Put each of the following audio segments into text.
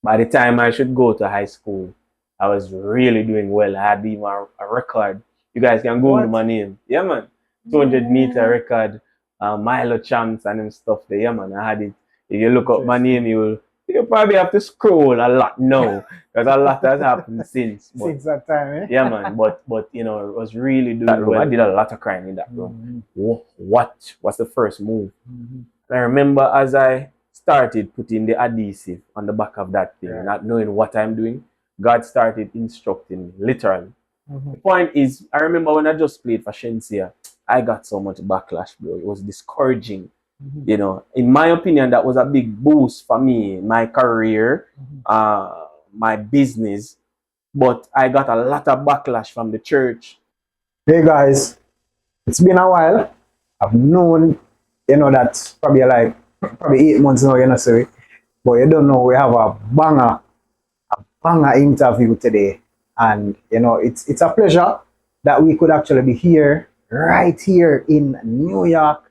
By the time I should go to high school, I was really doing well. I had even a record. You guys can Google my What? name. Yeah, man. 200-meter Yeah. record, Milo champs and them stuff there. Yeah, man. I had it. If you look up my name, Interesting. you'll probably have to scroll a lot now because a lot has happened since. But Since that time, eh? yeah, man. But you know, it was really doing that room. Well. I did a lot of crying in that room. Mm-hmm. What was the first move? Mm-hmm. And I remember as I started putting the adhesive on the back of that thing, Right. not knowing what I'm doing, God started instructing me, literally. Mm-hmm. The point is, I remember when I just played for Shensia, I got so much backlash, bro. It was discouraging. Mm-hmm. You know, in my opinion, that was a big boost for me, my career, my business. But I got a lot of backlash from the church. Hey guys, it's been a while. I've known, that's probably 8 months now, sorry. But you don't know, we have a banger interview today. And, it's a pleasure that we could actually be here, right here in New York,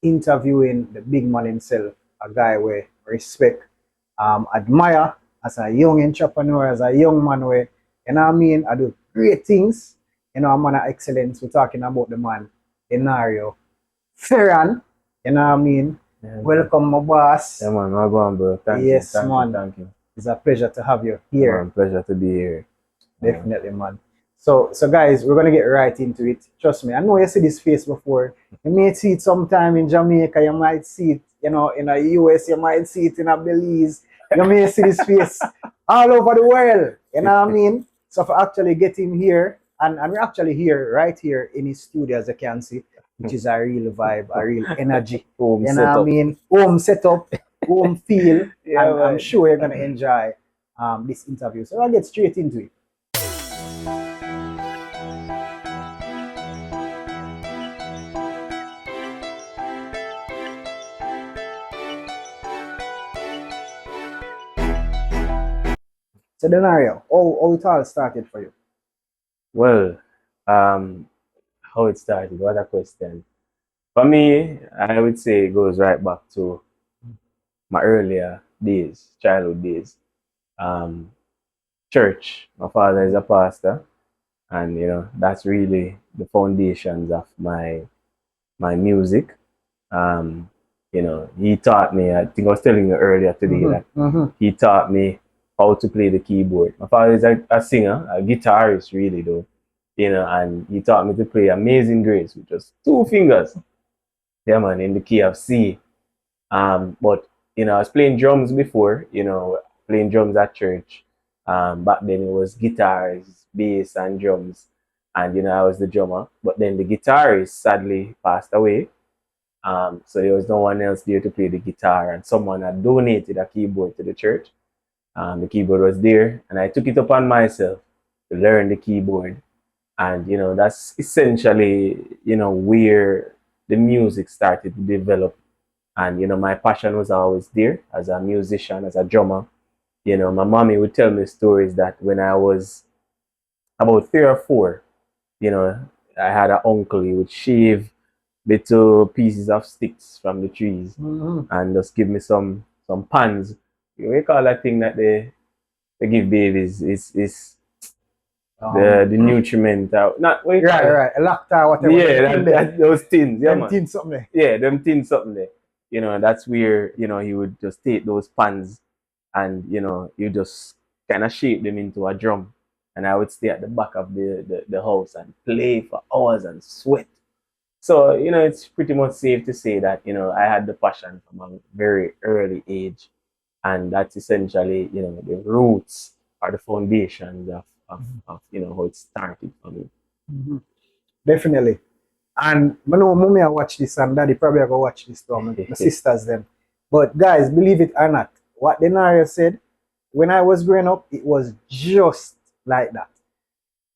interviewing the big man himself, a guy we respect, admire as a young entrepreneur, as a young man where, I do great things. A man of excellence. We're talking about the man, Dannareo. Fearon, Yeah, welcome, my boss. yeah, man, my God, bro. Thank you. Yes, Thank man. you. Thank you. It's a pleasure to have you here. Man, pleasure to be here. Definitely, man. So guys, we're gonna get right into it. Trust me, I know you see this face before. You may see it sometime in Jamaica, you might see it, in the US, you might see it in a Belize. You may see this face all over the world. You know what I mean? So for actually get him here, and we're actually here, right here in his studio, as you can see, which is a real vibe, a real energy. Home You know what I setup. mean? Home setup, home feel, Yeah, and I'm man. sure you're gonna enjoy this interview. So I'll get straight into it. So Dannareo, how it all started for you? Well, how it started, what a question. For me, I would say it goes right back to my earlier days, childhood days. Um, Church. My father is a pastor, and that's really the foundations of my music. Um, he taught me. I think I was telling you earlier today that he taught me how to play the keyboard. My father is a singer, a guitarist, really though. And he taught me to play Amazing Grace with just two fingers. Yeah, man, in the key of C. But I was playing drums before. Playing drums at church. Back then it was guitars, bass, and drums, and I was the drummer. But then the guitarist sadly passed away. So there was no one else there to play the guitar, and someone had donated a keyboard to the church. The keyboard was there, and I took it upon myself to learn the keyboard. And that's essentially where the music started to develop. And my passion was always there as a musician, as a drummer. My mommy would tell me stories that when I was about 3 or 4, you know, I had an uncle. He would shave little pieces of sticks from the trees and just give me some pans. We call that thing that they give babies is the nutriment out. Not what you call it? Right. Lacta, whatever. Yeah, those tins. Yeah, Them man. tins something there. Yeah, them tins something there. That's where he would just take those pans and you just kind of shape them into a drum. And I would stay at the back of the house and play for hours and sweat. So, it's pretty much safe to say that, I had the passion from a very early age. And that's essentially, the roots or the foundations of how it started for me. Definitely. And I know mommy I watch this and daddy probably I go watch this too. My sisters them. But guys, believe it or not, what Dannareo said, when I was growing up, it was just like that.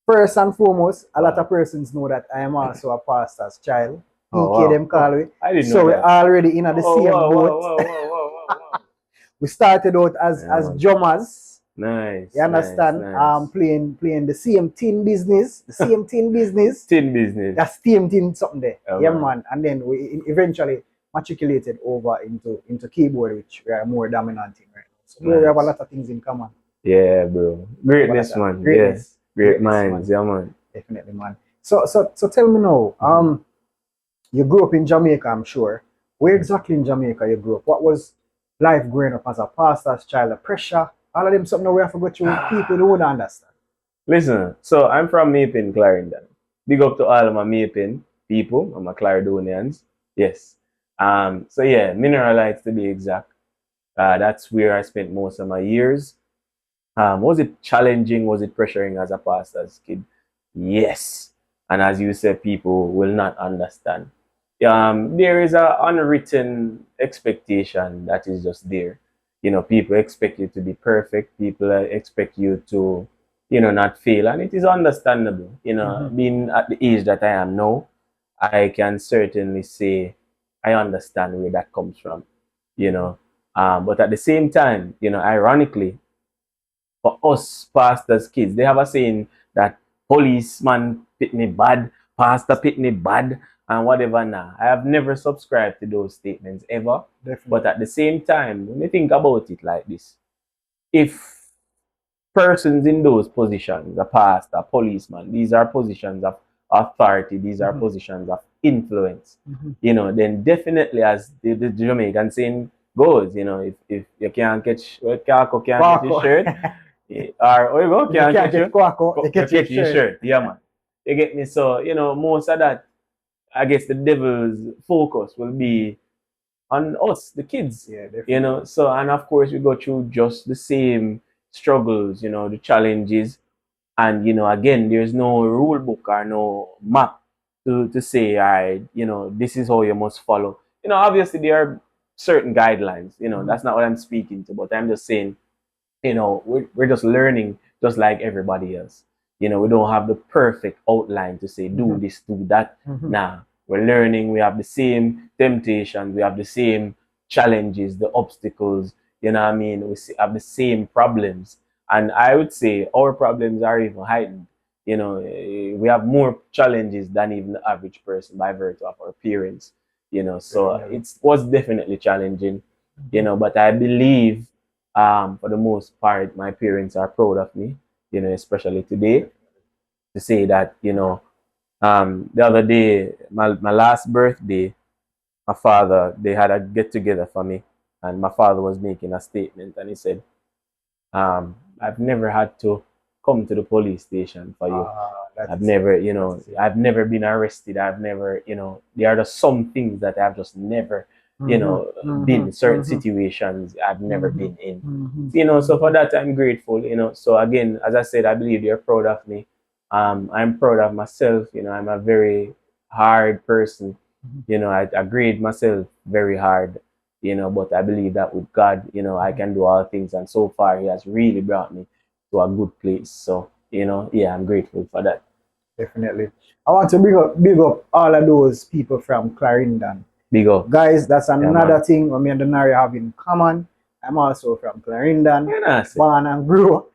First and foremost, a lot of persons know that I am also a pastor's child. PK them call me. I didn't know So we're that. already in the same boat. Wow. We started out as drummers. Nice. You understand? Nice. Playing the same tin business. The same tin business. Tin business. That's tin something there. Oh, yeah, man. man. And then we eventually matriculated over into keyboard, which we are more dominant in right now. So bro, we have a Nice. lot of things in common. Yeah, bro. Greatness, man. Yeah. Greatness. Great Greatness, minds. man. Yeah, man. Definitely, man. So tell me now, you grew up in Jamaica, I'm sure. Where exactly in Jamaica you grew up? What was life growing up as a pastor's child? The pressure? All of them something that we have to go through with people who wouldn't understand. Listen, so I'm from Mapin, Clarendon. Big up to all of my Mapin people and my Clarendonians. Yes. So yeah, Mineralites to be exact. That's where I spent most of my years. Was it challenging? Was it pressuring as a pastor's kid? Yes. And as you said, people will not understand. There is a unwritten expectation that is just there. People expect you to be perfect. People expect you to, not fail. And it is understandable. Being at the age that I am now, I can certainly say I understand where that comes from, you know. But at the same time, ironically, for us pastors kids, they have a saying that policeman pitney bad, pastor pitney bad, and whatever now. I have never subscribed to those statements ever. Definitely. But at the same time, when you think about it like this, if persons in those positions, a pastor, a policeman, these are positions of authority, these are positions of influence, then definitely as the Jamaican saying goes, if you can't catch, can't get your shirt, or oh, you go, You can't can't catch get you, quacko, you you get your catch your shirt. shirt, yeah man. You get me? So, most of that, I guess the devil's focus will be on us, the kids. Yeah, definitely. So and of course we go through just the same struggles, the challenges. And again, there's no rule book or no map to say, all right, this is how you must follow. Obviously there are certain guidelines, that's not what I'm speaking to, but I'm just saying, we're just learning just like everybody else. We don't have the perfect outline to say do this, do that. Nah, we're learning. We have the same temptations, we have the same challenges, the obstacles. You know what I mean? Have the same problems, and I would say our problems are even heightened. We have more challenges than even the average person by virtue of our appearance. So Definitely. it was definitely challenging. But I believe for the most part, my parents are proud of me, especially today, to say that, the other day, my last birthday, my father, they had a get together for me, and my father was making a statement, and he said, I've never had to come to the police station for you. That I've is never, that's it. I've never been arrested. I've never, there are just some things that I've just never, been certain situations I've never been in. So for that I'm grateful. So again, as I said, I believe they're proud of me. I'm proud of myself. I'm a very hard person. I grade myself very hard. But I believe that with God, I can do all things, and so far He has really brought me to a good place. So yeah, I'm grateful for that. Definitely. I want to big up all of those people from Clarendon. Big up. Guys, that's Yeah, another man. thing me and Dannareo have in common. I'm also from Clarendon, Yeah, nah, see. born and grew.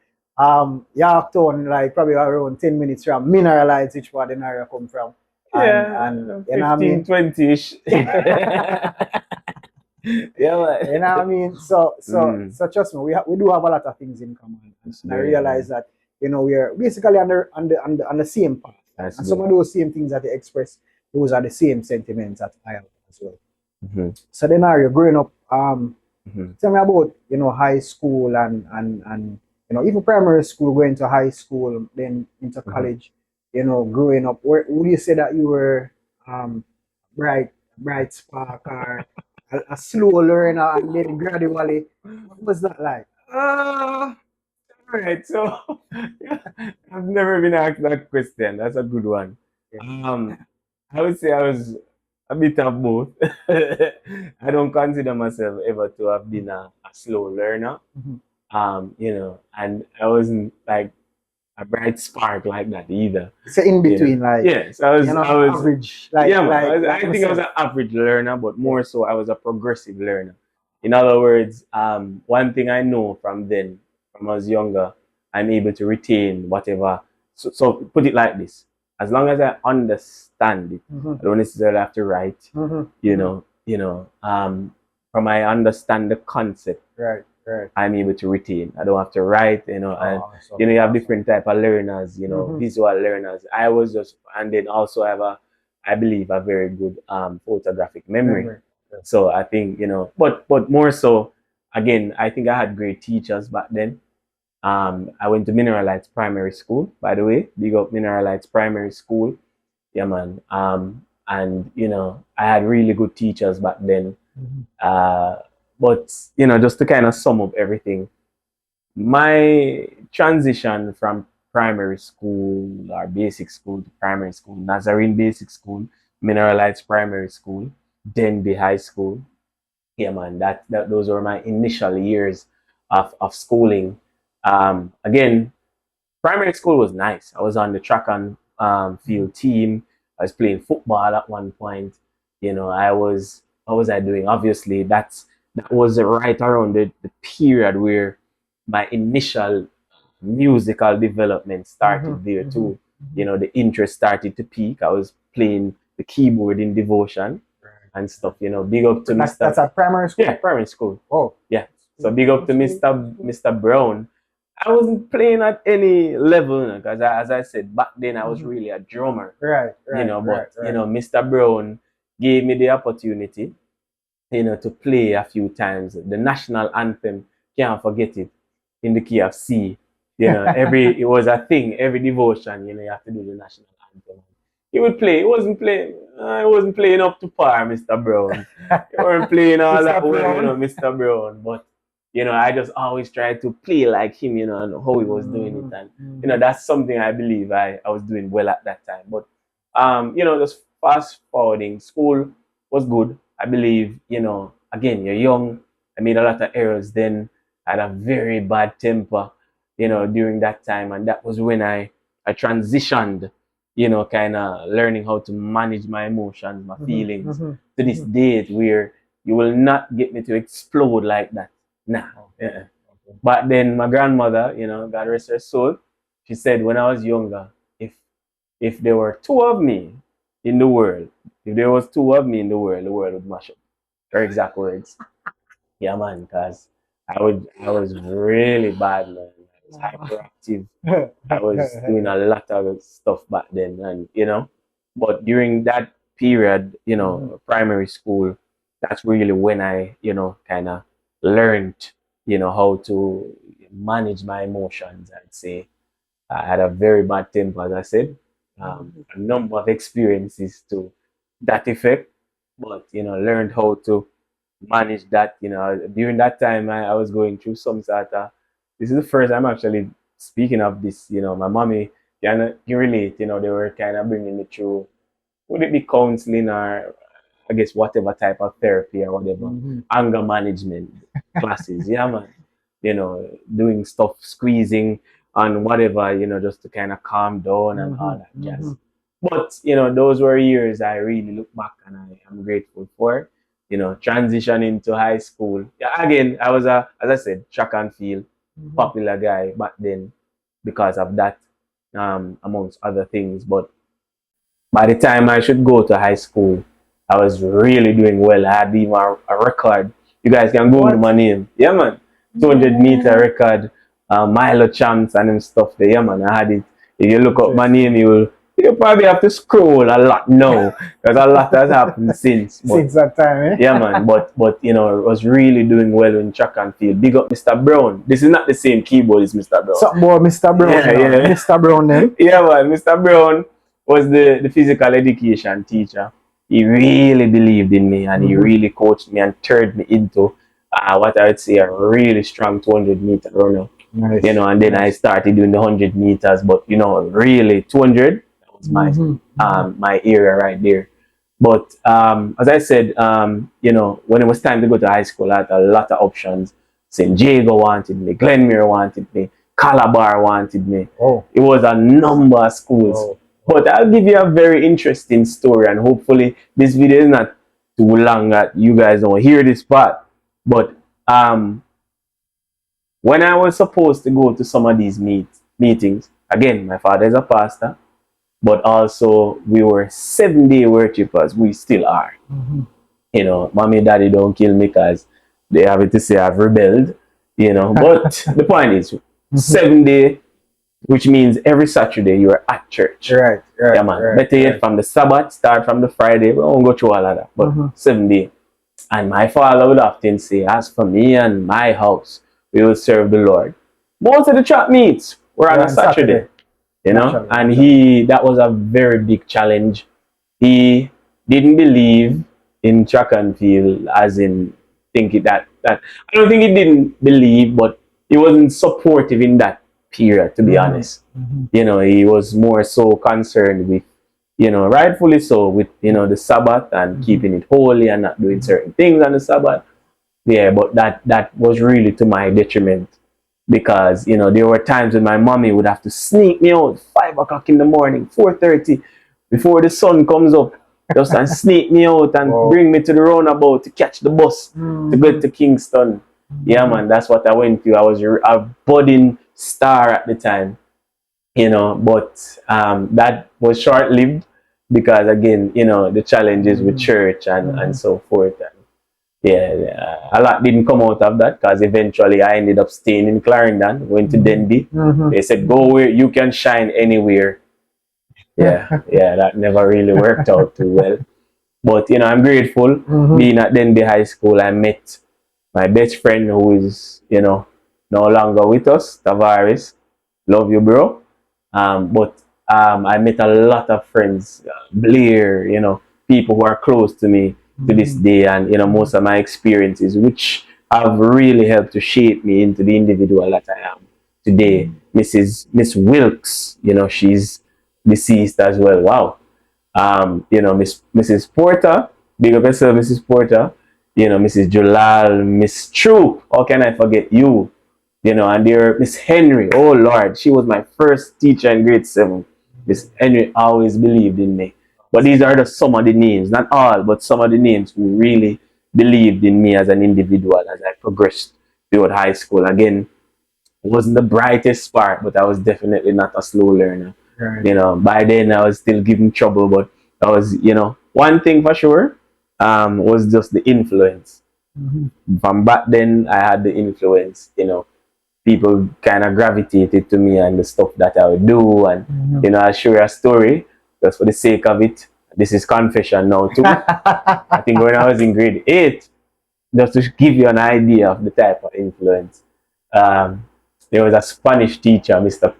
Yorktown, like probably around 10 minutes from Mineralites, which part Dannareo come from. And Yeah, you know what I 15, mean? 20-ish. Yeah, You know what I man. mean? So Mm, trust me, we do have a lot of things in common. that's And I great, realize man. that, we are basically on the same path. That's And some good. of those same things that you express, those are the same sentiments that I have as well. Mm-hmm. So then are you growing up, Mm-hmm. tell me about, high school and even primary school, going to high school, then into Mm-hmm. college, growing up. Where would you say that you were bright, bright spark, or a slow learner, and then gradually, what was that like? All right. So I've never been asked that question. That's a good one. Yeah. I would say I was a bit of both. I don't consider myself ever to have been a slow learner. Mhm. And I wasn't like a bright spark like that either. So in between, like, Yes, I was, average, yeah, man. like I think I was myself. an average learner, but Yeah. more so I was a progressive learner. In other words, one thing I know from then, from I was younger, I'm able to retain whatever. So put it like this: as long as I understand it, Mm-hmm. I don't necessarily have to write. Mm-hmm. From I understand the concept, Right. Right. I'm able to retain. I don't have to write, and Oh, that's you have awesome. different type of learners, Mm-hmm. visual learners. I was just, and then also I have I believe, a very good photographic memory. Memory. Yeah. So I think, but more so, again, I think I had great teachers back then. I went to Mineralites Primary School, by the way. Big up Mineralites Primary School. Yeah, man. And I had really good teachers back then. Mm-hmm. Uh, but just to kind of sum up everything, my transition from primary school or basic school to primary school, Nazarene Basic School, Mineralites Primary School, then the high school. Yeah, man, that those were my initial years of schooling. Again, primary school was nice. I was on the track and field team. I was playing football at one point. I was, what was I doing? Obviously, that was right around the period where my initial musical development Mm-hmm. started there Mm-hmm. too. The interest started to peak. I was playing the keyboard in devotion and stuff. Big up to That's Mr. at primary school. Yeah, primary school. Oh. Yeah. So big up to Mr. Brown. I wasn't playing at any level because, as I said back then, I was Mm-hmm. really a drummer. Right. Right. Right. But Right. Mr. Brown gave me the opportunity, to play a few times the national anthem. Can't forget it, in the key of C. It was a thing. Every devotion, you have to do the national anthem. He would play. He wasn't playing. He wasn't playing up to par, Mr. Brown. He weren't playing all Mr. that well, Brown. Mr. Brown. But I just always tried to play like him, and how he was doing it, Mm-hmm. and Mm-hmm. that's something I believe I was doing well at that time. But just fast forwarding, school was good. I believe, again, you're young. I made a lot of errors then. I had a very bad temper, during that time. And that was when I transitioned, kind of learning how to manage my emotions, my Mm-hmm. feelings Mm-hmm. to this date where you will not get me to explode like that. Nah. Uh-uh. Okay. But then my grandmother, God rest her soul, she said when I was younger, if there were two of me in the world, if there was two of me in the world would mash up. Her exact words. Yeah, man, because I was really bad, man. I was hyperactive. I was doing a lot of stuff back then, and but during that period, Mhm. primary school, that's really when I, kind of learned, how to manage my emotions. I'd say I had a very bad temper, as I said. A number of experiences to that effect, but learned how to manage that. During that time, I was going through some sort of. This is the first time actually speaking of this. My mommy can relate. They were kind of bringing me through. Would it be counseling or I guess whatever type of therapy or whatever, Mhm. anger management classes. Yeah, man. Doing stuff, squeezing and whatever, just to kind of calm down and all Mhm. that jazz. Mhm. But, those were years I really look back and I am grateful for. Transitioning to high school. Yeah, again, I was as I said, track and field, Mhm. popular guy back then because of that, amongst other things. But by the time I should go to high school, I was really doing well. I had even a record. You guys can Google What? my name. Yeah, man. 200-meter Yeah. record, mile champs and them stuff there. Yeah, man. I had it. If you look up my name, Interesting. you probably have to scroll a lot now because a lot has happened since. But Since that time, yeah, eh? man. But I was really doing well in track and field. Big up Mr. Brown. This is not the same keyboard as Mr. Brown. Something about Mr. Brown, Yeah, yeah. Mr. Brown then. Yeah, man. Mr. Brown was the physical education teacher. He really believed in me and he Mhm. really coached me and turned me into what I would say a really strong 200-meter runner. Nice. And then I Nice. started doing the 100 meters, but really 200, that was Mhm. Mhm. my area right there. But as I said, when it was time to go to high school, I had a lot of options. St. Jago wanted me, Glenmere wanted me, Calabar wanted me. Oh. It was a number of schools. Oh. But I'll give you a very interesting story, and hopefully this video is not too long that you guys don't hear this part. But when I was supposed to go to some of these meetings, again, my father is a pastor, but also we were 7-day worshippers. We still are. Mhm. Mommy and daddy don't kill me because they have it to say I've rebelled. you know. But the point is, 7 day, which means every Saturday you're at church. Right, Yeah, man. right, Better yet, right. from the Sabbath, start from the Friday. We won't go through all of that, but 7 day. And my father would often say, as for me and my house, we will serve the Lord. Most of the church meets were on Yeah, a on Saturday, you know, Naturally, and naturally. that was a very big challenge. He didn't believe in track and field, as in that I don't think he didn't believe, but he wasn't supportive in that period, to be honest. You know, he was more so concerned with, you know, rightfully so, with, you know, the Sabbath and keeping it holy and not doing certain things on the Sabbath. Yeah, but that was really to my detriment, because, you know, there were times when my mommy would have to sneak me out 5 o'clock in the morning, 4:30, before the sun comes up, just and sneak me out and Wow. bring me to the roundabout to catch the bus to go to Kingston. Yeah, man, that's what I went through. I was a budding star at the time, you know, but that was short lived, because again, you know, the challenges with church and so forth. And yeah, a lot didn't come out of that, because eventually I ended up staying in Clarendon, went to Denby. They said, go where you can shine anywhere. Yeah, that never really worked out too well. But, you know, I'm grateful. Being at Denby High School, I met my best friend, who is, you know, no longer with us, Tavares. Love you, bro. But I met a lot of friends, Blair, you know, people who are close to me to this day, and, you know, most of my experiences, which have really helped to shape me into the individual that I am today. Miss Wilkes, you know, she's deceased as well. Wow. You know, Mrs. Porter, big up yourself, Mrs. Porter. You know, Mrs. Jalal, Miss Troop. How can I forget you? You know, and there, Miss Henry. Oh Lord, she was my first teacher in grade 7. Miss Henry always believed in me. But these are just some of the names, not all, but some of the names who really believed in me as an individual as I progressed throughout high school. Again, wasn't the brightest spark, but I was definitely not a slow learner. Right. You know, by then I was still giving trouble, but I was, you know, one thing for sure, was just the influence. From back then, I had the influence, you know, people kind of gravitated to me and the stuff that I would do. And, you know, I'll share a story just for the sake of it. This is confession now, too. I think when I was in grade 8, just to give you an idea of the type of influence, um, there was a Spanish teacher, Mr.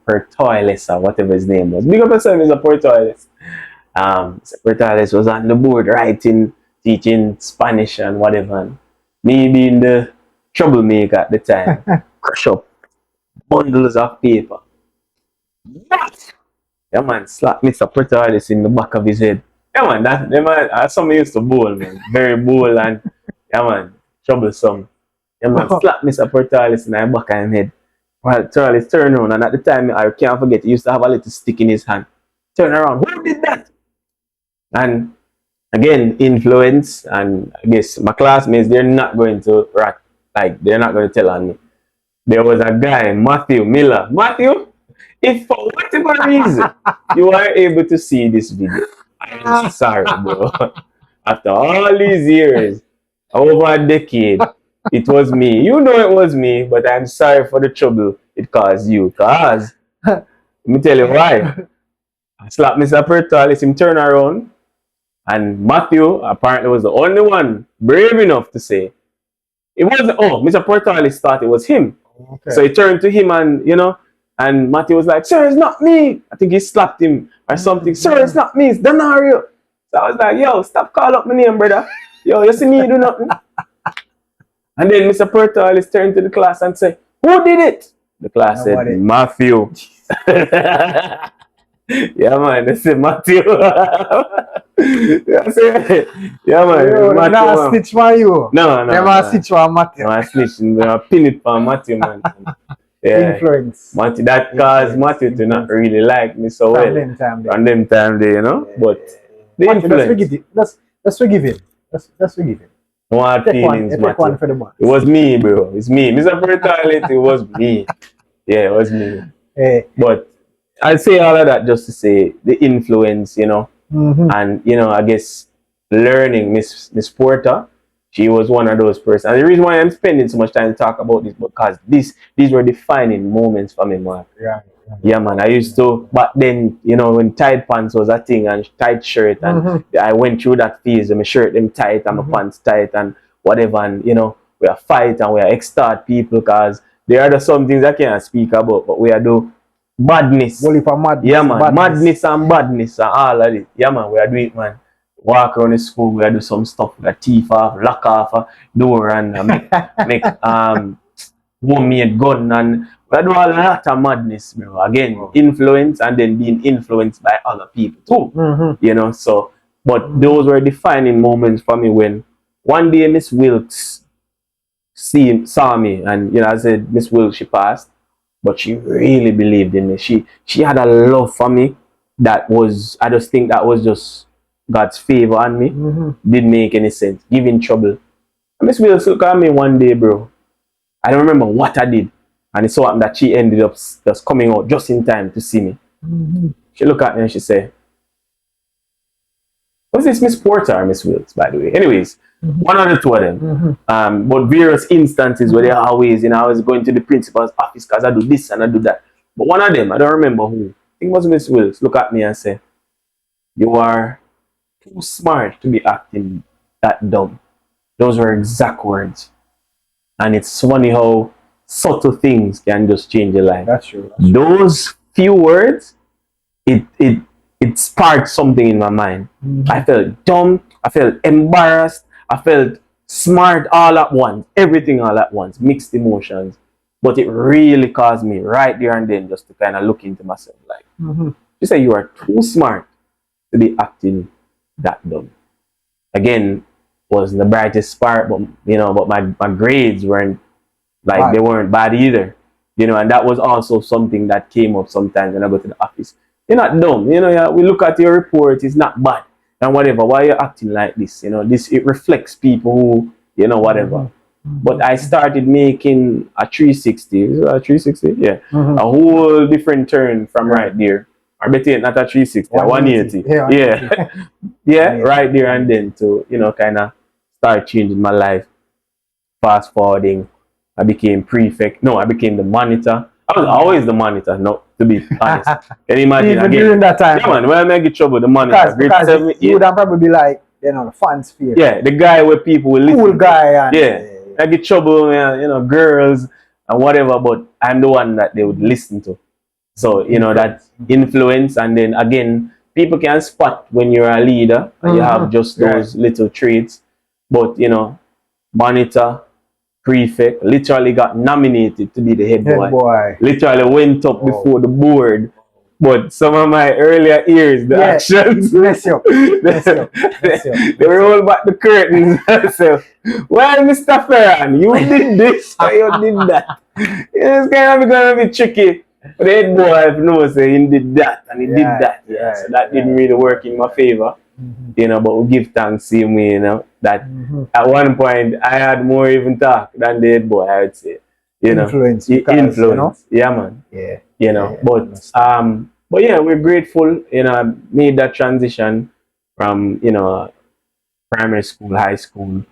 Portoiles, or whatever his name was. Big up yourself, Mr. Portoiles. Mr. Portoiles was on the board writing, teaching Spanish and whatever. And me being the troublemaker at the time, crush up bundles of paper. What? Yeah, man, slap Mr. Portoiles in the back of his head. Yeah, man, that's something used to bowl, man. Very bowl and, yeah, man, troublesome. Yeah, man, slap Mr. Portalis in the back of his head. Well, Portalis turned around, and at the time, I can't forget, he used to have a little stick in his hand. Turn around, who did that? And again, influence, and I guess my classmates, they're not going to rat, like, they're not going to tell on me. There was a guy, Matthew Miller. Matthew, if for whatever reason you are able to see this video, I am sorry, bro. After all these years, over a decade, it was me. You know it was me, but I'm sorry for the trouble it caused you. Cause let me tell you why. I slapped Mr. Pertalis, him turn around, and Matthew apparently was the only one brave enough to say it wasn't. Oh, Mr. Pertalis thought it was him. Okay. So he turned to him, and, you know, and Matthew was like, "Sir, it's not me." I think he slapped him or something. "Sir, it's not me, it's Dannareo." So I was like, "Yo, stop calling up my name, brother. Yo, you see me do nothing." And then Mr. Portalis turned to the class and said, "Who did it?" The class said, Nobody. "Matthew." Yeah, man, they said Matthew. Yeah, say, yeah, man, Yo, Matthew. nah, Man. stitch for you. No, Never stitch for Matthew. No, I snitch. I pin it for Matthew, man. Yeah. Influence. Matthew, that caused Matthew to not really like me so well. From them time there, you know. Yeah. But the Matthew, influence. let's forgive him. Let's forgive him. No hard feelings, Take one Matthew. for the box. It was me, bro. It's me. Mr. Fertility, it was me. Yeah, it was me. Hey. But I say all of that just to say the influence, you know, and, you know, I guess learning Miss Porter, She was one of those persons. And the reason why I'm spending so much time to talk about this because these were defining moments for me, man. Yeah. Yeah, man. I used to back then, you know, when tight pants was a thing and tight shirt, and I went through that phase. And my shirt them tight and my pants tight and whatever, and you know, we are fight and we are extort people because there are some things I can't speak about, but we are do badness. Madness. Yeah, man. Madness and badness and all of it. Yeah, man. We are doing it, man. Walk around the school, we are do some stuff, we are thief off, lock off a door and make homemade gun, and we do a lot of madness, bro. Again, influence and then being influenced by other people too. You know, so but those were defining moments for me when one day Miss Wilkes saw me, and you know, I said Miss Wilkes, she passed, but she really believed in me. She had a love for me that was, I just think that was just God's favor on me. Didn't make any sense. Giving trouble. And Miss Wilkes look at me one day, bro. I don't remember what I did. And it so happened that she ended up just coming out just in time to see me. She looked at me and she said, was this Miss Porter or Miss Wilkes, by the way? Anyways, one of the two of them. But various instances where they always, you know, I was going to the principal's office because I do this and I do that. But one of them, I don't remember who, I think it was Miss Wilkes, look at me and say, you are too smart to be acting that dumb. Those were exact words. And it's funny how subtle things can just change your life. That's true. Those few words, it sparked something in my mind. I felt dumb, I felt embarrassed, I felt smart all at once, everything all at once, mixed emotions. But it really caused me right there and then just to kind of look into myself like, you say you are too smart to be acting that dumb. Again, wasn't the brightest part, but you know, but my grades weren't like they weren't bad either. You know, and that was also something that came up sometimes when I go to the office. You're not dumb, you know, yeah, we look at your report, it's not bad. And whatever, why are you acting like this? You know, this it reflects people who, you know, whatever. But I started making a 360. Is it a 360? Yeah. A whole different turn from right there. Or better not a 360, a 180. Yeah. Yeah, right there and then to, you know, kind of start changing my life. Fast forwarding, I became prefect. No, I became the monitor. I was always the monitor, no, to be honest. Can you imagine Even again? during that time. Yeah, man, when I get trouble, the monitor. Because you would have probably be like, you know, the fans fear. Yeah, the guy where people will listen. Cool guy. And, yeah. I get trouble, you know, girls and whatever, but I'm the one that they would listen to. So, you know, that influence, and then again, people can spot when you're a leader and you have just those little traits. But, you know, monitor, prefect, literally got nominated to be the head boy. Literally went up before the board. But some of my earlier years, the actions, they roll back the curtains and say, well, Mr. Fearon, you did this or you did that. It's kind of going to be tricky. But the head boy knows that he did that and he did that. So that didn't really work in my favor. You know, but we give thanks same way, you know, that at one point I had more even talk than the head boy, I would say. You know, influence. You know? Yeah, man. Yeah. You know, but yeah, we're grateful, you know, I made that transition from, you know, primary school, high school,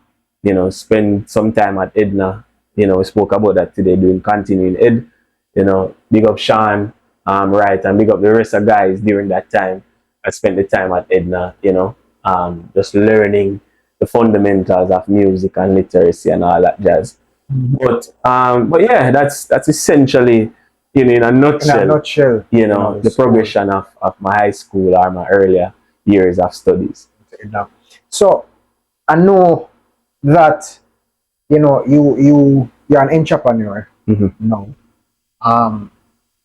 you know, spend some time at Edna. You know, we spoke about that today, doing continuing ed. You know, big up Sean, right, and big up the rest of guys during that time. I spent the time at Edna, you know, just learning the fundamentals of music and literacy and all that jazz. But yeah, that's essentially, you know, in a nutshell, you know, the progression of my high school or my earlier years of studies. So I know that, you know, you're an entrepreneur now.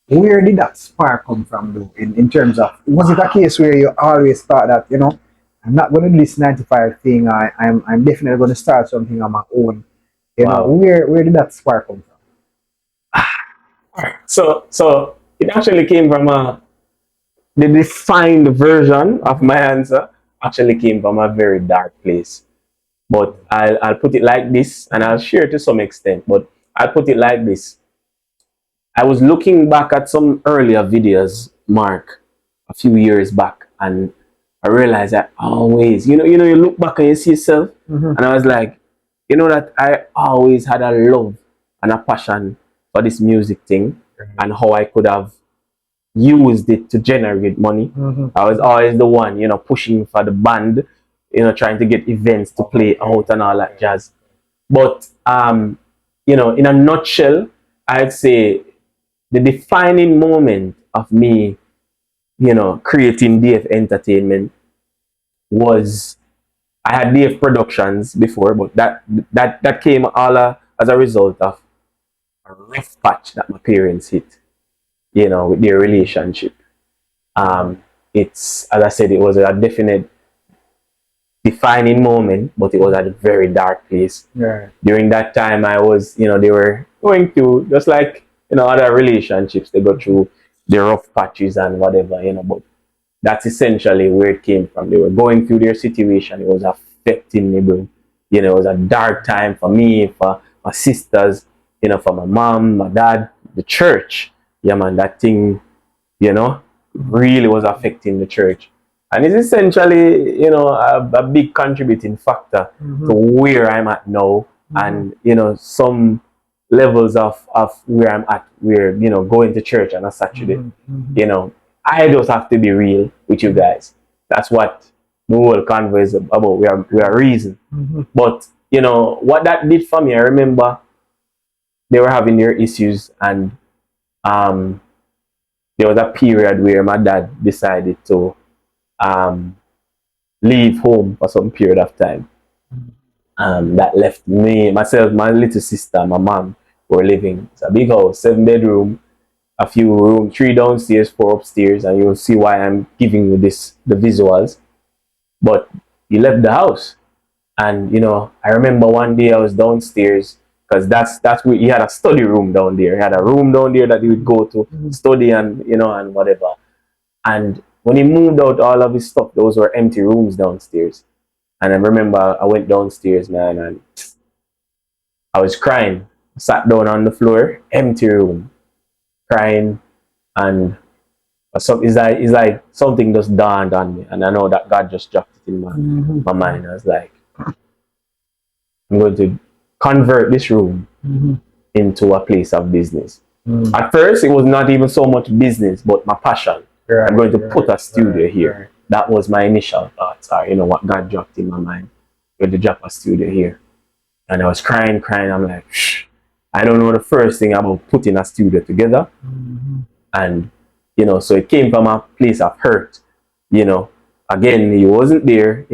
Where did that spark come from, though? In terms of, was it a case where you always thought that, you know, I'm not going to do this 9 to 5 thing. I'm definitely going to start something on my own. You know, where did that spark come from? So it actually came from the defined version of my answer actually came from a very dark place. But I'll put it like this, and I'll share to some extent, but I'll put it like this. I was looking back at some earlier videos, Mark, a few years back, and I realized that always, you know, you look back and you see yourself, and I was like, you know that I always had a love and a passion for this music thing and how I could have used it to generate money. I was always the one, pushing for the band, trying to get events to play out and all that jazz. But in a nutshell, I'd say the defining moment of me, creating DF Entertainment was I had DF Productions before, but that came all as a result of a rough patch that my parents hit, with their relationship. It's, as I said, it was a definite defining moment, but it was at a very dark place. Yeah. During that time, I was, they were going through, just like, other relationships, they go through the rough patches and whatever, but that's essentially where it came from. They were going through their situation. It was affecting me, bro. It was a dark time for me, for my sisters, for my mom, my dad, the church. Yeah, man, that thing, really was affecting the church. And it's essentially, a big contributing factor to where I'm at now. And, some levels of where I'm at, where, going to church on a Saturday, I just have to be real with you guys. That's what the whole convo is about. We are reason. But, what that did for me, I remember they were having their issues, and there was a period where my dad decided to leave home for some period of time. That left me, myself, my little sister, my mom were living. It's a big house, 7-bedroom, a few rooms, 3 downstairs, 4 upstairs, and you'll see why I'm giving you the visuals. But he left the house, and I remember one day I was downstairs, because that's where he had a study room down there. He had a room down there that he would go to study and and whatever. And when he moved out all of his stuff, those were empty rooms downstairs. And I remember I went downstairs, man, and I was crying. I sat down on the floor, empty room, crying, and it's like something just dawned on me, and I know that God just dropped it in my mind. I was like, I'm going to convert this room into a place of business. At first, it was not even so much business, but my passion. I'm going to put a studio here. That was my initial thoughts, or what God dropped in my mind. I'm going to drop a studio here. And I was crying. I'm like, shh. I don't know the first thing about putting a studio together. And, so it came from a place of hurt. Again, he wasn't there.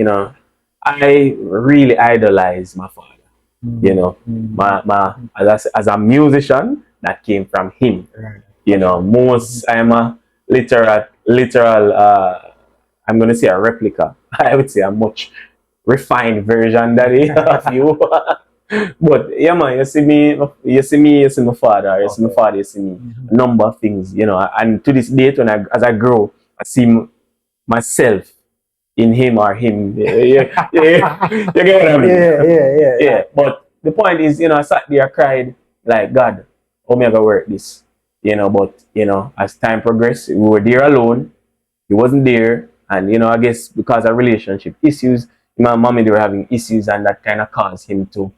I really idolized my father. As a musician, that came from him. I'm a literal, I'm going to say a replica. I would say a much refined version of you. But yeah, man, you see me, you see my father, you see my father, you see me. A number of things, and to this date, as I grow, I see myself in him or him. Yeah, you get what I mean? Yeah. But the point is, I sat there, I cried, like, God, how am I gonna work this? But as time progressed, we were there alone. He wasn't there, and I guess because of relationship issues, my mom and they were having issues, and that kind of caused him to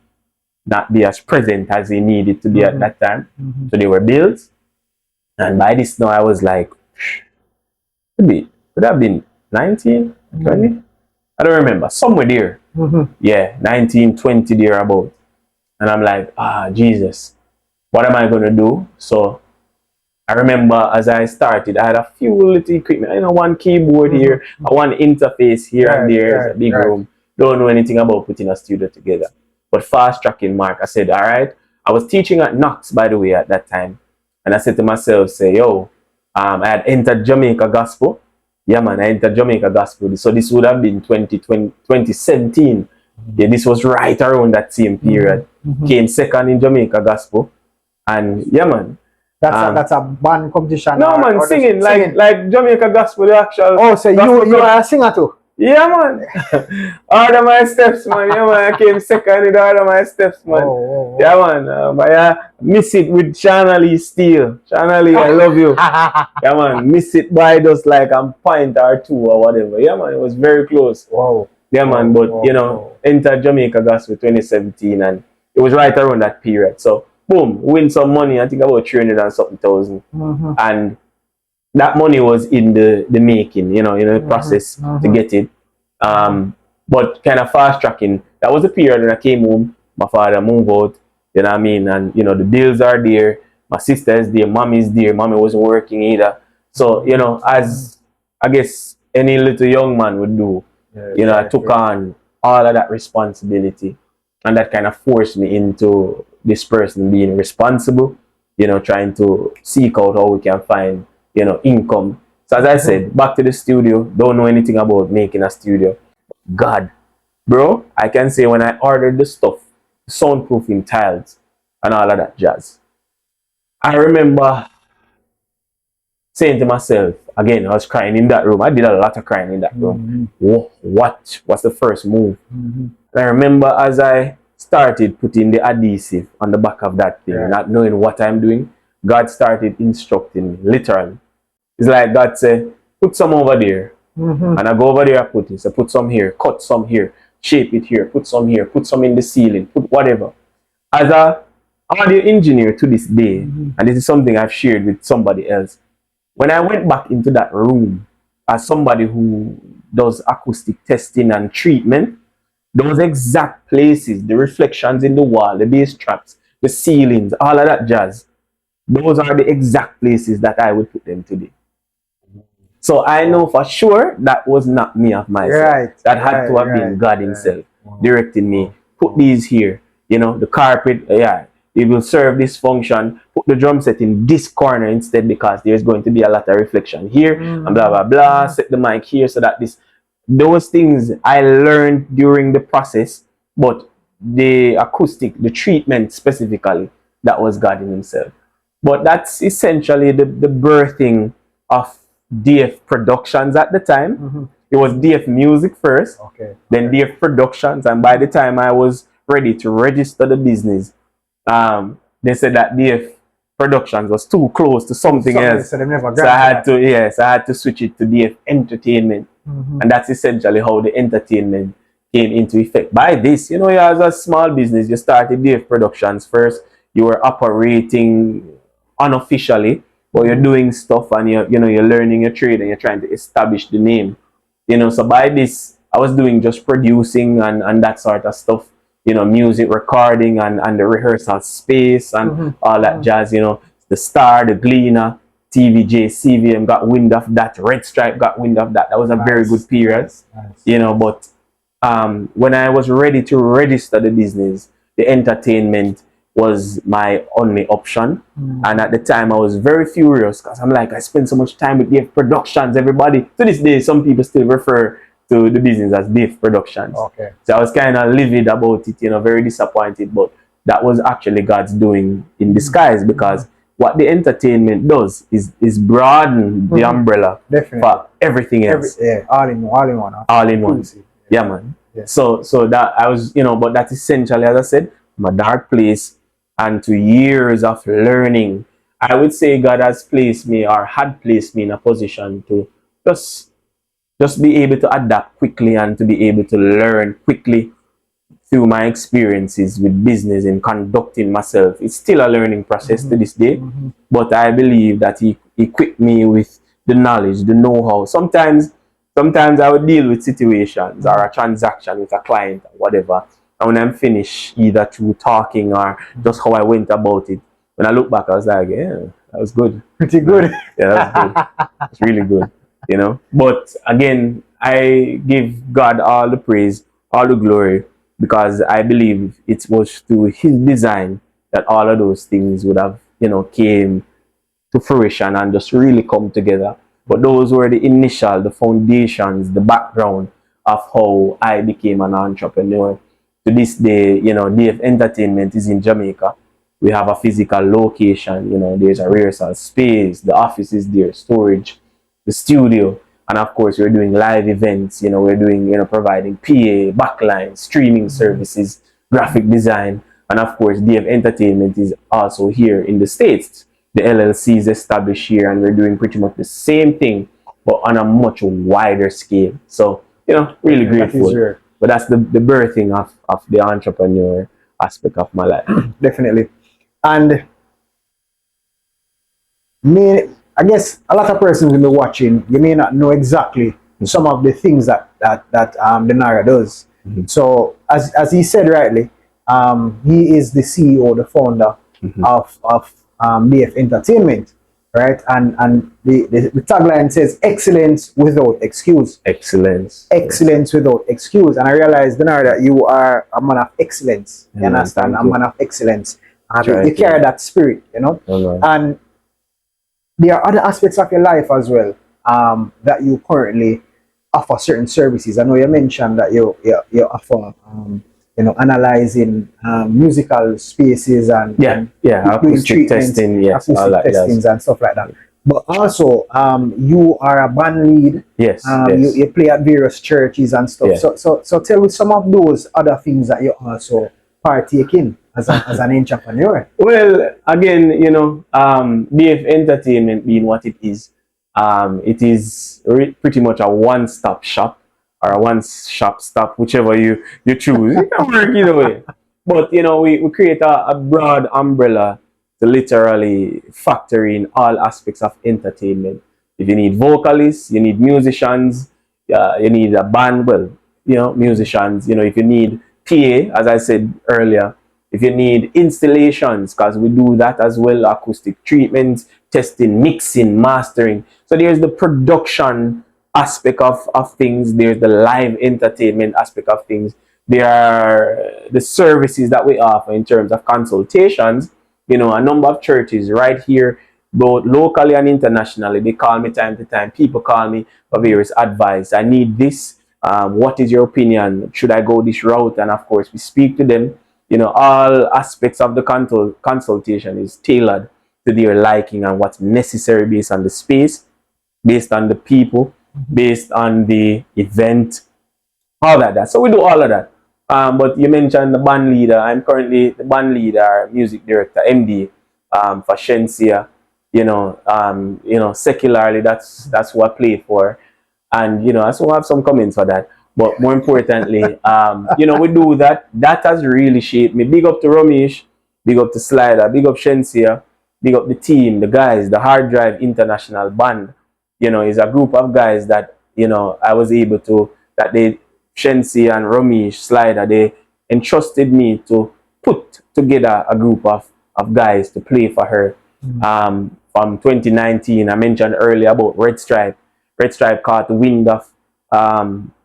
not be as present as he needed to be at that time. So they were bills, and by this now I was like, could have been 19, 20? I don't remember, somewhere there. Yeah, 19, 20 there about. And I'm like, Jesus, what am I going to do? So I remember as I started, I had a few little equipment, one keyboard here, one interface here and there, a big room. Don't know anything about putting a studio together. But fast tracking Mark, I said, all right. I was teaching at Knox, by the way, at that time. And I said to myself, I had entered Jamaica Gospel. Yeah, man, I entered Jamaica Gospel. So this would have been 2017. Yeah, this was right around that same period. Came second in Jamaica Gospel. And yeah, man. That's a band competition. No, man, singing like Jamaica Gospel, the actual. Oh, so you are a singer too? Yeah, man. All of my steps, man. Yeah, man. I came second in all of my steps, man. Oh. Yeah, man. But I miss it with Shana Lee Steele. Shana Lee, I love you. Yeah, man. Miss it by just like a point or two or whatever. Yeah, man. It was very close. Wow. Yeah, man. But you know, entered Jamaica Gospel 2017, and it was right around that period. So boom, win some money. I think about 300 and something thousand, and that money was in the making. You know, in the process to get it. But kind of fast tracking. That was the period when I came home. My father moved out. You know what I mean? And you know, the bills are there. My sister is there. Mommy is there. Mommy wasn't working either. So you know, as I guess any little young man would do, you know, I took on all of that responsibility, and that kind of forced me into this person being responsible. You know, trying to seek out how we can find, you know, income. So as I said, back to the studio. Don't know anything about making a studio. God, bro, I can say when I ordered the stuff, soundproofing tiles and all of that jazz, I remember saying to myself, again, I was crying in that room. I did a lot of crying in that room. What's the first move? And I remember as I started putting the adhesive on the back of that thing, not knowing what I'm doing, God started instructing me, literally. It's like God said, put some over there. And I go over there, I put it. So put some here, cut some here, shape it here, put some in the ceiling, put whatever. As a audio engineer to this day, and this is something I've shared with somebody else, when I went back into that room as somebody who does acoustic testing and treatment, those exact places, the reflections in the wall, the bass traps, the ceilings, all of that jazz, those are the exact places that I would put them today. So I know for sure that was not me of myself. That had to have been God Himself directing me. Put these here, you know, the carpet, it will serve this function. Put the drum set in this corner instead because there's going to be a lot of reflection here and blah blah blah. Set the mic here so that those things I learned during the process, but the acoustic, the treatment specifically, that was God in Himself. But that's essentially the birthing of DF Productions at the time. It was DF Music first, then DF Productions, and by the time I was ready to register the business, they said that DF Productions was too close to something else. So I had to switch it to DF Entertainment, and that's essentially how the entertainment came into effect. By this, you know, as a small business, you started DF Productions first. You were operating unofficially, but you're doing stuff and you're learning your trade and you're trying to establish the name. You know, so by this, I was doing just producing and that sort of stuff, you know, music recording and the rehearsal space and all that jazz, you know, the Star, the Gleaner, TVJ, CVM got wind of that, Red Stripe got wind of that. That was a very good period, you know, but when I was ready to register the business, the entertainment was my only option. And at the time I was very furious because I'm like, I spent so much time with DF Productions. Everybody to this day, some people still refer to the business as DF Productions. So I was kind of livid about it, you know, very disappointed, but that was actually God's doing in disguise, because what the entertainment does is broaden the umbrella for everything else. All in one. All in one. Yeah, man. So that I was, you know, but that's essentially, as I said, my dark place. And to years of learning, I would say God has placed me, or had placed me, in a position to just be able to adapt quickly and to be able to learn quickly through my experiences with business and conducting myself. It's still a learning process to this day, but I believe that He equipped me with the knowledge, the know-how. Sometimes I would deal with situations or a transaction with a client or whatever, and when I'm finished, either through talking or just how I went about it, when I look back, I was like, yeah, that was good. Pretty good. Yeah, that was good. It's really good, you know. But again, I give God all the praise, all the glory, because I believe it was through His design that all of those things would have, you know, came to fruition and just really come together. But those were the foundations, the background of how I became an entrepreneur. To this day, you know, DF Entertainment is in Jamaica. We have a physical location, you know, there's a rehearsal space, the office is there, storage, the studio, and of course we're doing live events, you know, we're doing, you know, providing PA, backline, streaming services, graphic design, and of course DF Entertainment is also here in the States. The LLC is established here, and we're doing pretty much the same thing, but on a much wider scale. So, you know, really grateful. But that's the birthing of the entrepreneur aspect of my life. Definitely. And I guess a lot of persons will be watching, you may not know exactly some of the things that Dannareo does. Mhm. So as he said rightly, he is the CEO, the founder Mhm. of BF Entertainment, right? And the tagline says excellence without excuse. Excellence. Yes. Excellence without excuse. And I realized, Dannareo, that you are a man of excellence. You Amen. understand? Thank A you. man of excellence. Try You carry to. that spirit, you know. Amen. And there are other aspects of your life as well, that you currently offer certain services. I know you mentioned that you offer, analyzing musical spaces Yeah, and yeah, doing acoustic treatments, testing, yes, all acoustic that jazz. testings and stuff like that. But also, you are a band lead. Yes, You, yes, you play at various churches and stuff. yeah. So tell me some of those other things that you also partake in as an entrepreneur. Well, again, BF Entertainment being what it is pretty much a one-stop shop or a one-shop stop, whichever you choose. It can work either way. But, we create a broad umbrella to literally factor in all aspects of entertainment. If you need vocalists, you need musicians, you need a band, well, musicians, if you need PA, as I said earlier, if you need installations, because we do that as well, acoustic treatments, testing, mixing, mastering. So there's the production aspect of things, there's the live entertainment aspect of things, there are the services that we offer in terms of consultations. A number of churches right here, both locally and internationally, they call me time to time. People call me for various advice. I need this. What is your opinion? Should I go this route? And of course, we speak to them. All aspects of the consultation is tailored to their liking and what's necessary based on the space, based on the people, based on the event, all that. So we do all of that. But you mentioned the band leader. I'm currently the band leader, music director, MD, for Shensia. Secularly, that's what I play for. And I still have some comments for that. But more importantly, we do that. That has really shaped me. Big up to Ramesh, big up to Slider, big up Shensia, big up the team, the guys, the Hard Drive International Band. Is a group of guys that I was able to, that they, Shensi and Ramesh, Slider, they entrusted me to put together a group of guys to play for her. From 2019, I mentioned earlier about Red Stripe. Red Stripe caught the wind of,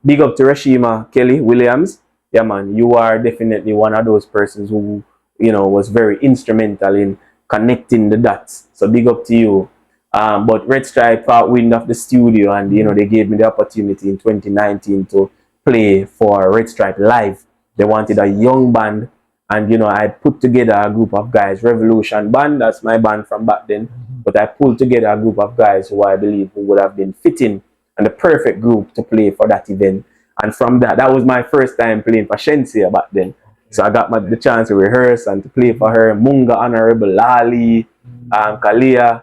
big up to Rashima Kelly Williams. Yeah, man, you are definitely one of those persons who, was very instrumental in connecting the dots. So big up to you. But Red Stripe caught wind of the studio, and they gave me the opportunity in 2019 to play for Red Stripe live. They wanted a young band, and I put together a group of guys, Revolution Band, that's my band from back then. But I pulled together a group of guys who I believe who would have been fitting and the perfect group to play for that event. And from that was my first time playing for Shensia back then. So I got the chance to rehearse and to play for her. Munga Honorable, Lali, Kalia,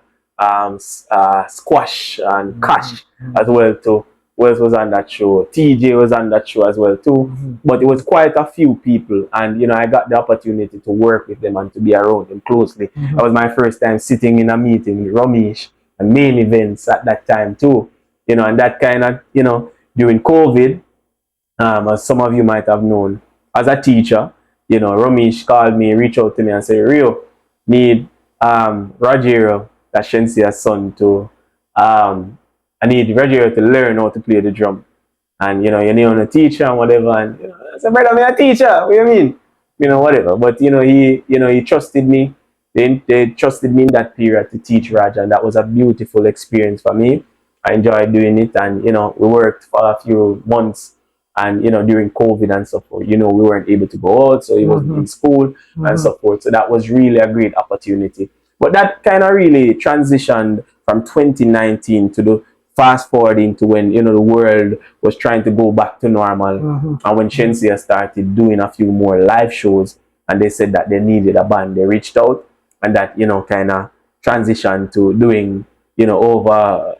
Squash, and Cash as well too. Wells was on that show. TJ was on that show as well too. But it was quite a few people, and I got the opportunity to work with them and to be around them closely. That was my first time sitting in a meeting with Ramesh and main events at that time too. And that kind of, during COVID, as some of you might have known, as a teacher, Ramesh called me, reached out to me and said, Rio, need Rogero, that's Shensia's son, to I need Rogero to learn how to play the drum. And you know, a teacher and whatever. And I said, brother, I'm a teacher. What do you mean? Whatever. But he trusted me. They trusted me in that period to teach Raj, and that was a beautiful experience for me. I enjoyed doing it, and we worked for a few months, and during COVID and so forth, we weren't able to go out, so he wasn't in school and so forth. So that was really a great opportunity. But that kind of really transitioned from 2019 to the fast forwarding to when the world was trying to go back to normal, and when Shensia started doing a few more live shows, and they said that they needed a band, they reached out, and that kind of transitioned to doing over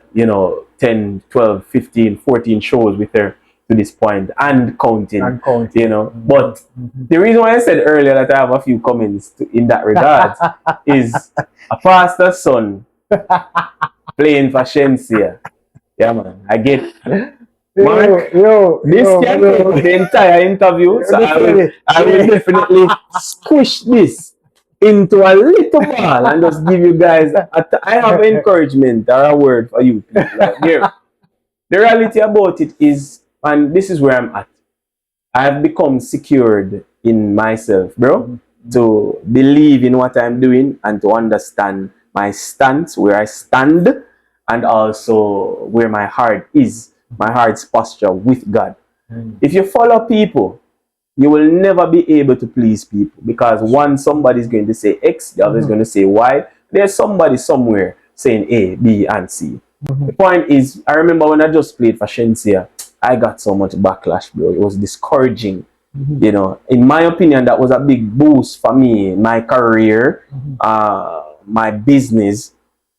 10, 12, 15, 14 shows with her. to this point and counting, And counting. you know. But the reason why I said earlier that I have a few comments in that regard is a pastor's son playing for Shensia. Yeah, man. I get Mark. This can take the entire interview, so I will definitely squish this into a little ball and just give you guys. I have encouragement or a word for you people. Like, here, the reality about it is, and this is where I'm at. I've become secured in myself, bro, to believe in what I'm doing and to understand my stance, where I stand, and also where my heart is, my heart's posture with God. If you follow people, you will never be able to please people because one, somebody's going to say X, the other is going to say Y. There's somebody somewhere saying A, B, and C. The point is, I remember when I just played for Shensia, I got so much backlash, bro. It was discouraging. You know, in my opinion, that was a big boost for me, my career, my business.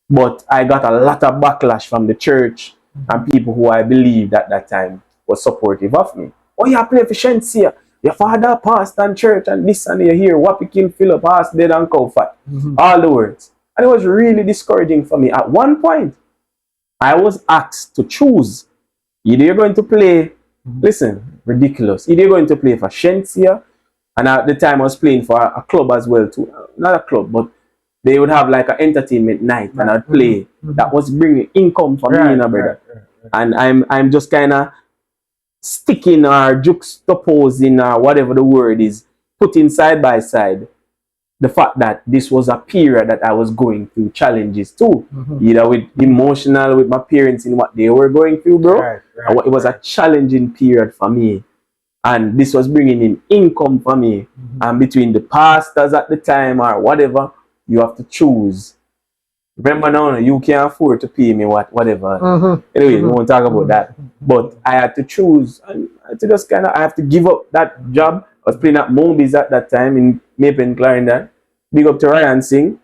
But I got a lot of backlash from the church and people who I believed at that time was supportive of me. Oh, you play for Shensia. Your father passed on church and this and you hear Wappy kill Philip, ass dead and cow fat. All the words. And it was really discouraging for me. At one point, I was asked to choose. Either you're going to play, listen, ridiculous. Either you're going to play for Shensia, and at the time I was playing for a club as well too. Not a club, but they would have like an entertainment night and I'd play. That was bringing income for me, you know, brother. And I'm just kind of sticking or juxtaposing or whatever the word is, putting side by side the fact that this was a period that I was going through challenges too, either with emotional, with my parents in what they were going through, bro. It was a challenging period for me, and this was bringing in income for me. And between the pastors at the time or whatever, you have to choose. Remember now, you can't afford to pay me whatever. Anyway, we won't talk about that. But I had to choose, and I had to just I have to give up that job. I was playing at Mobies at that time in Maple Clarendon. Big up to Ryan Singh.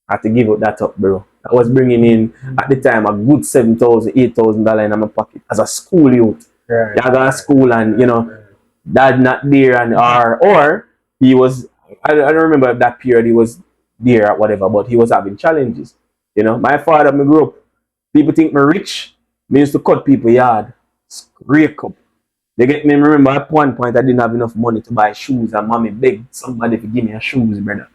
I had to give up that up, bro. I was bringing in, at the time, a good $7,000, $8,000 in my pocket as a school youth. I got to school and, you know, dad not there and or he was, I don't remember that period he was there or whatever, but he was having challenges. You know, my father, me grew up, people think me rich. Me used to cut people yard, rake up. They get me, remember at one point I didn't have enough money to buy shoes and mommy begged somebody to give me a shoes, brother.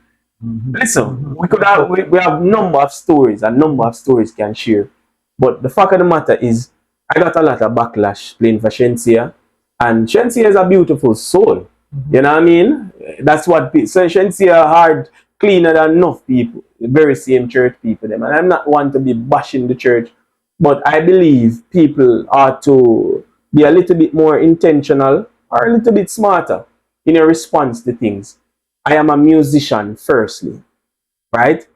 Listen, we have number of stories and number of stories can share. But the fact of the matter is I got a lot of backlash playing for Shensia. And Shensia is a beautiful soul. You know what I mean? That's what so Shensia hard cleaner than enough people. The very same church people them. And I'm not one to be bashing the church, but I believe people ought to be a little bit more intentional or a little bit smarter in your response to things. I am a musician, firstly, right?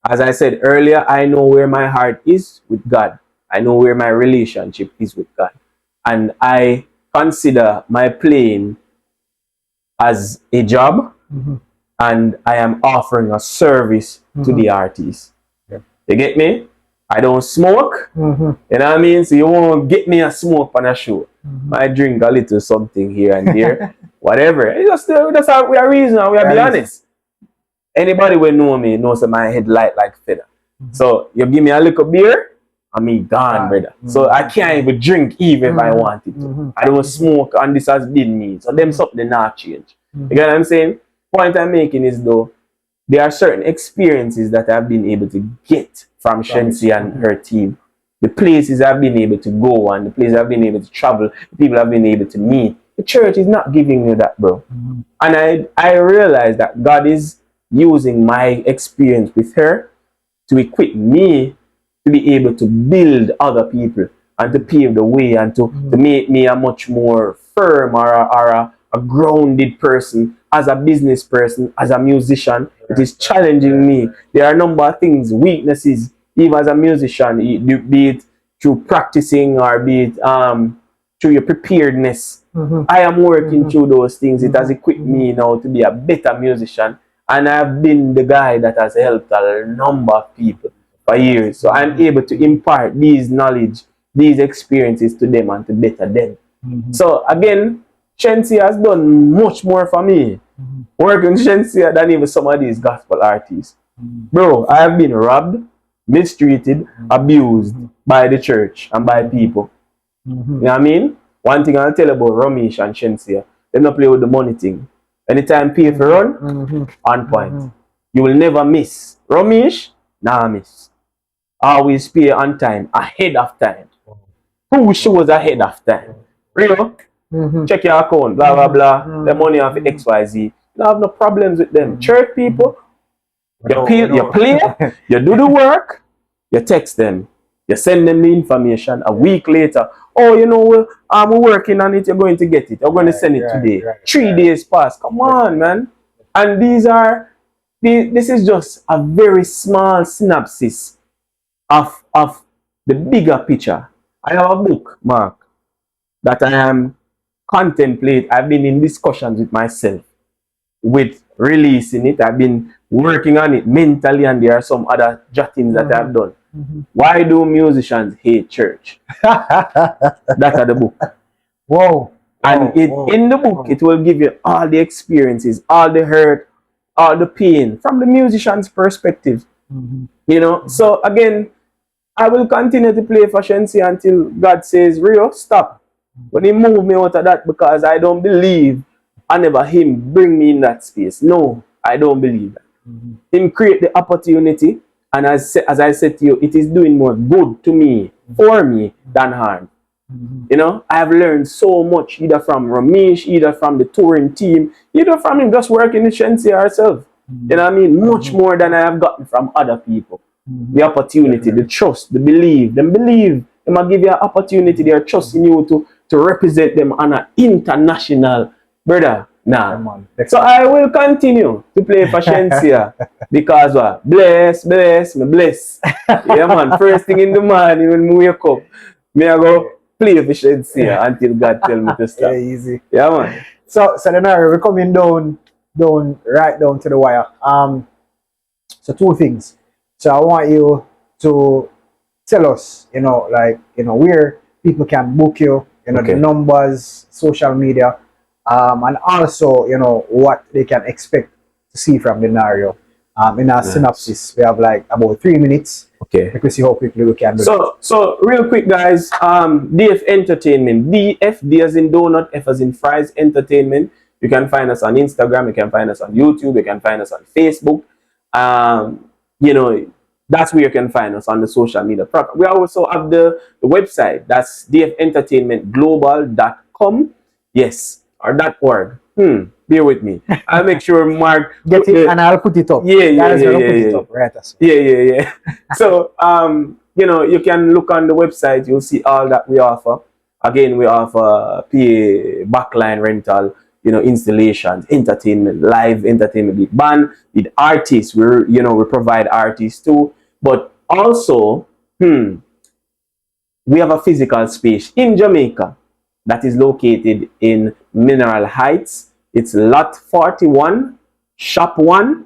As I said earlier, I know where my heart is with God. I know where my relationship is with God. And I consider my playing as a job, and I am offering a service to the artist. You get me? I don't smoke. You know what I mean? So you won't get me a smoke on a show. I drink a little something here and there. Whatever. It's just, that's how we are reason, we are be honest. Anybody will know me knows that my head light like feather. So you give me a little beer, I mean gone, brother. So I can't even drink even if I wanted to. I don't smoke and this has been me. So them something not change. You get what I'm saying? Point I'm making is though, there are certain experiences that I've been able to get from Shensi and her team. The places I've been able to go and the places I've been able to travel, the people I've been able to meet. The church is not giving me that, bro. And I realize that God is using my experience with her to equip me to be able to build other people and to pave the way and to make me a much more firm or a grounded person as a business person, as a musician. It is challenging me. There are a number of things, weaknesses, even as a musician, be it through practicing or be it through your preparedness. I am working through those things. It has equipped me now to be a better musician. And I've been the guy that has helped a number of people for years. So I'm able to impart these knowledge, these experiences to them and to better them. So again, Shensi has done much more for me. Working with Shensi than even some of these gospel artists. Bro, I have been robbed, mistreated, abused by the church and by people. You know what I mean? One thing I'll tell you about Ramesh and Shensia, they don't play with the money thing. Anytime pay for run, on point. You will never miss. Ramesh, nah miss. Always pay on time, ahead of time. Who shows ahead of time? Real? Check your account, blah blah blah. The money of XYZ. You don't have no problems with them. Church people, you play, you do the work, you text them, you send them the information. A week later, oh, you know, I'm working on it, you're going to get it. I'm going to send it today. 3 days pass. Come on, man. And this is just a very small synopsis of the bigger picture. I have a book, Mark, that I am I've been in discussions with myself with releasing it. I've been working on it mentally, and there are some other jottings that I've done. Why do musicians hate church? That's the book. Whoa. And in the book, it will give you all the experiences, all the hurt, all the pain from the musician's perspective. You know, so again, I will continue to play for Shensi until God says, Rio, stop. But he moved me out of that because I don't believe I never him bring me in that space. No, I don't believe that. Him create the opportunity, and as I said to you, it is doing more good to me, for me, than harm. You know, I've learned so much either from Ramesh, either from the touring team, either from him just working with Shensi herself. You know what I mean? Much more than I have gotten from other people. The opportunity, the trust, the belief. Them believe. Them might give you an opportunity. They are trusting you to represent them on an international, brother. Nah. So I will continue to play for Shensia because what? Bless, me bless. Yeah, man. First thing in the morning when we wake up, me I go play for Shensia until God tell me to stop. Yeah, easy. Yeah, man. So Dannareo, we're coming right down to the wire. So 2 things. So I want you to tell us, where people can book you, the numbers, social media, and also, what they can expect to see from Dannareo. In our synopsis, we have like about 3 minutes. Okay. We can see how quickly we can do it. So real quick, guys, DF Entertainment, DF, D as in donut, F as in fries, Entertainment. You can find us on Instagram, you can find us on YouTube, you can find us on Facebook. That's where you can find us on the social media. We also have the website, that's dfentertainmentglobal.com. Yes, or .org. Bear with me. I'll make sure Mark get it, and I'll put it up. Yeah. Right. Yeah. So you can look on the website, you'll see all that we offer. Again, we offer PA backline rental, installations, entertainment, live entertainment, with band, with artists. We provide artists too, but also we have a physical space in Jamaica that is located in Mineral Heights. It's lot 41, shop 1,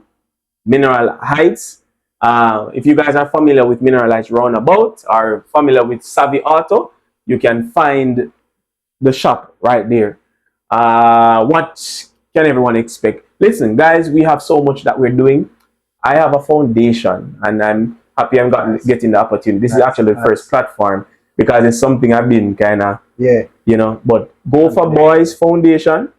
Mineral Heights. If you guys are familiar with Mineral Heights roundabout or familiar with Savvy Auto, you can find the shop right there. What can everyone expect? Listen, guys, we have so much that we're doing. I have a foundation, and I'm happy I'm getting the opportunity. This is actually the first platform because it's something I've been kind of, but Go for Boys Foundation,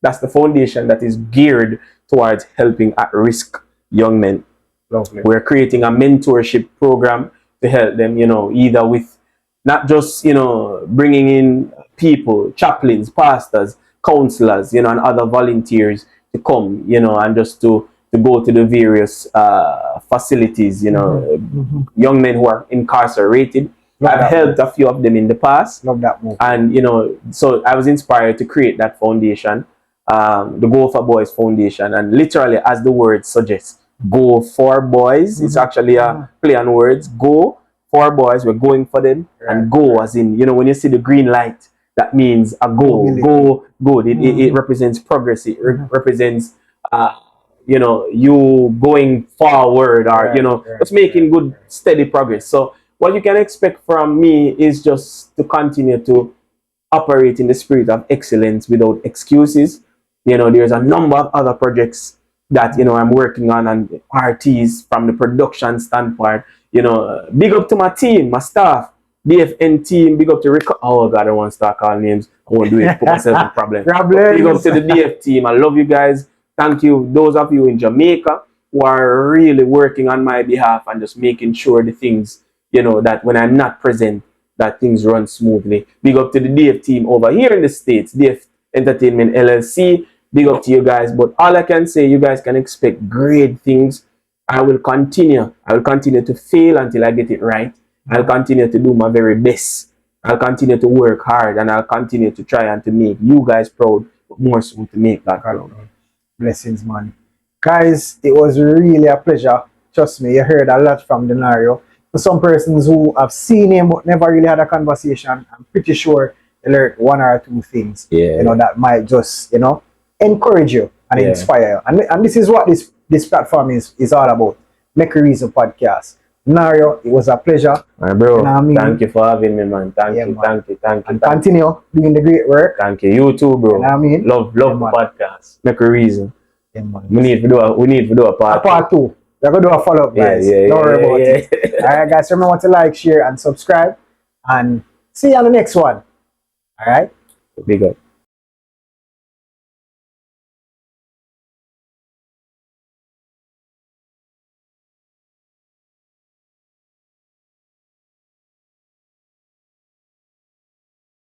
that's the foundation that is geared towards helping at-risk young men. Lovely. We're creating a mentorship program to help them, either with not just, bringing in people, chaplains, pastors, counselors, and other volunteers to come, and just to go to the various facilities, young men who are incarcerated. I've helped a few of them in the past. Love that move. And, so I was inspired to create that foundation, the Go for Boys Foundation. And literally, as the word suggests, Go for Boys. It's actually a play on words. Go for Boys, we're going for them. And go as in, when you see the green light, that means a go. Go. It represents progress. It represents, you going forward or, just making good, steady progress. So what you can expect from me is just to continue to operate in the spirit of excellence without excuses. You know, there's a number of other projects that, you know, I'm working on, and RTs from the production standpoint. You know, big up to my team, my staff, DFN team, big up to Rick. Oh God, I don't want to start calling names. I won't do it, put myself in problem. Big up to the DF team. I love you guys. Thank you, those of you in Jamaica who are really working on my behalf and just making sure the things, you know, that when I'm not present, that things run smoothly. Big up to the DF team over here in the States, DF Entertainment LLC. Big up to you guys. But all I can say, you guys can expect great things. I will continue. I will continue to fail until I get it right. I'll continue to do my very best. I'll continue to work hard, and I'll continue to try and to make you guys proud, but more so to make that proud. Blessings, man. Guys, it was really a pleasure. Trust me, you heard a lot from Dannareo. For some persons who have seen him but never really had a conversation, I'm pretty sure they learned one or two things, you know, that might just, you know, encourage you and inspire you. And this is what this platform is all about. Make a Reason podcast. Dannareo, it was a pleasure. My bro, you know I mean? Thank you for having me, man. Thank you, man. Thank you. And continue doing the great work. Thank you. You too, bro. You know I mean? Love the podcast. Make a Reason. Yeah, man. We need to do a part two. We're gonna do a follow-up, guys. Don't worry about it. Alright, guys, remember to like, share, and subscribe. And see you on the next one. Alright? Big up.